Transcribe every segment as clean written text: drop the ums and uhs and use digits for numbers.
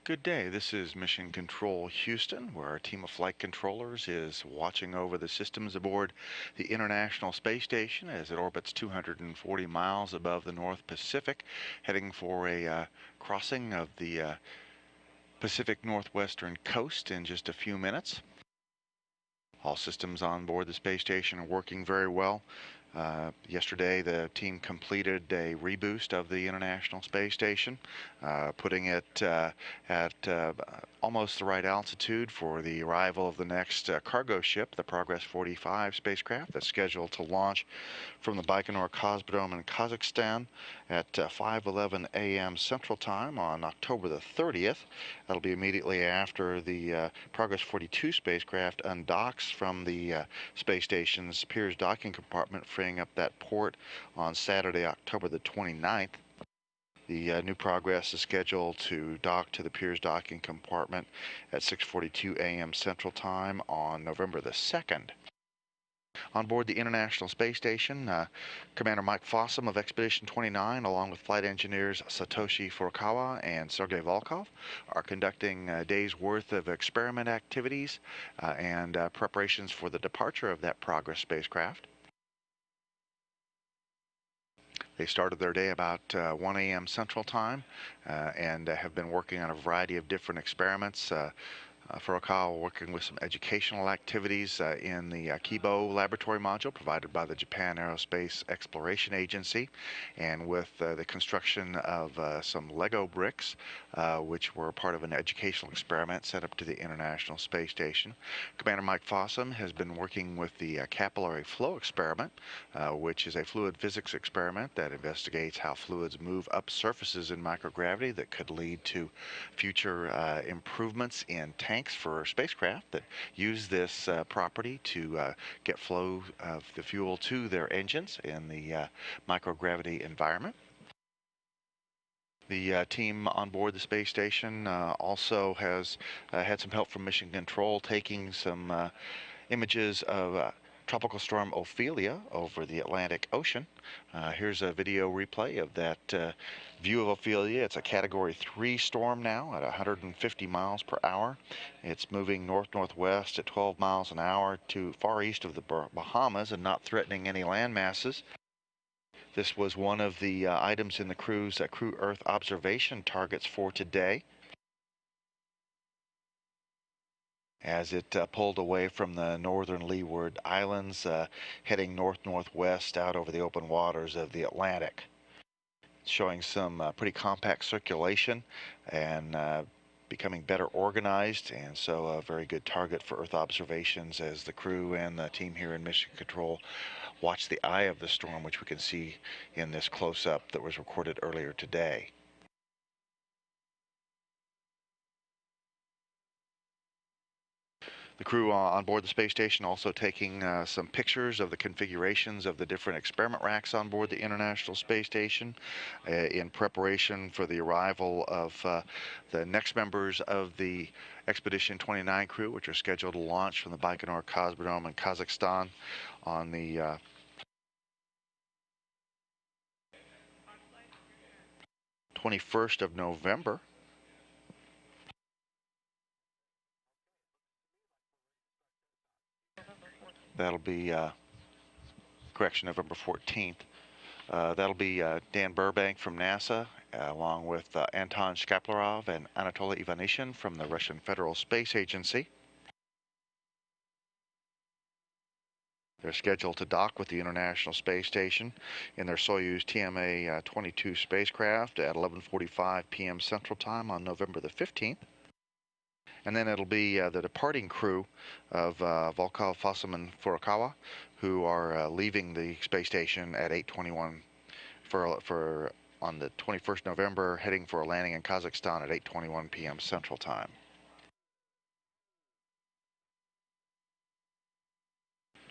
Good day. This is Mission Control Houston, where our team of flight controllers is watching over the systems aboard the International Space Station as it orbits 240 miles above the North Pacific, heading for a crossing of the Pacific Northwestern coast in just a few minutes. All systems on board the space station are working very well. Yesterday, the team completed a reboost of the International Space Station, putting it at almost the right altitude for the arrival of the next cargo ship, the Progress 45 spacecraft, that's scheduled to launch from the Baikonur Cosmodrome in Kazakhstan at 5:11 a.m. Central Time on October the 30th. That'll be immediately after the Progress 42 spacecraft undocks from the space station's Pirs docking compartment, freeing up that port on Saturday, October the 29th. The New Progress is scheduled to dock to the Pirs docking compartment at 6:42 a.m. Central Time on November the 2nd. On board the International Space Station, Commander Mike Fossum of Expedition 29, along with flight engineers Satoshi Furukawa and Sergei Volkov, are conducting a day's worth of experiment activities and preparations for the departure of that Progress spacecraft. They started their day about 1 a.m. Central Time and have been working on a variety of different experiments. Furukawa working with some educational activities in the Kibo laboratory module provided by the Japan Aerospace Exploration Agency, and with the construction of some Lego bricks, which were part of an educational experiment set up to the International Space Station. Commander Mike Fossum has been working with the capillary flow experiment, which is a fluid physics experiment that investigates how fluids move up surfaces in microgravity that could lead to future improvements in tanks for spacecraft that use this property to get flow of the fuel to their engines in the microgravity environment. The team on board the space station also has had some help from Mission Control, taking some images of Tropical Storm Ophelia over the Atlantic Ocean. Here's a video replay of that view of Ophelia. It's a Category 3 storm now at 150 miles per hour. It's moving north-northwest at 12 miles an hour to far east of the Bahamas and not threatening any land masses. This was one of the items in the crew's Crew Earth observation targets for today, as it pulled away from the northern Leeward Islands, heading north-northwest out over the open waters of the Atlantic. It's showing some pretty compact circulation and becoming better organized, and so a very good target for Earth observations as the crew and the team here in Mission Control watch the eye of the storm, which we can see in this close-up that was recorded earlier today. The crew on board the space station also taking some pictures of the configurations of the different experiment racks on board the International Space Station in preparation for the arrival of the next members of the Expedition 29 crew, which are scheduled to launch from the Baikonur Cosmodrome in Kazakhstan on the 21st of November. That'll be, correction, November 14th. That'll be Dan Burbank from NASA, along with Anton Shkaplerov and Anatoly Ivanishin from the Russian Federal Space Agency. They're scheduled to dock with the International Space Station in their Soyuz TMA-22 spacecraft at 11:45 p.m. Central Time on November the 15th. And then it'll be the departing crew of Volkov, Fossum, and Furukawa, who are leaving the space station at 8:21 for on the 21st November, heading for a landing in Kazakhstan at 8:21 p.m. Central Time.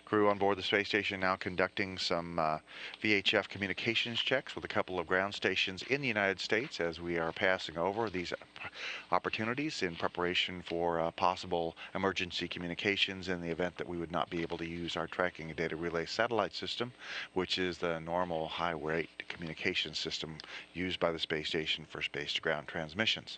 Crew on board the space station now conducting some VHF communications checks with a couple of ground stations in the United States as we are passing over these opportunities in preparation for possible emergency communications in the event that we would not be able to use our tracking and data relay satellite system, which is the normal high rate communication system used by the space station for space to ground transmissions.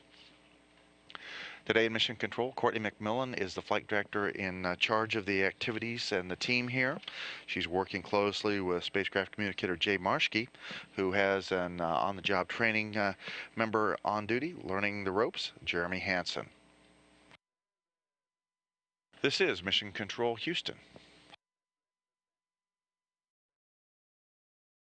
Today in Mission Control, Courtney McMillan is the flight director in charge of the activities and the team here. She's working closely with spacecraft communicator Jay Marschke, who has an on-the-job training member on duty, learning the ropes, Jeremy Hansen. This is Mission Control Houston.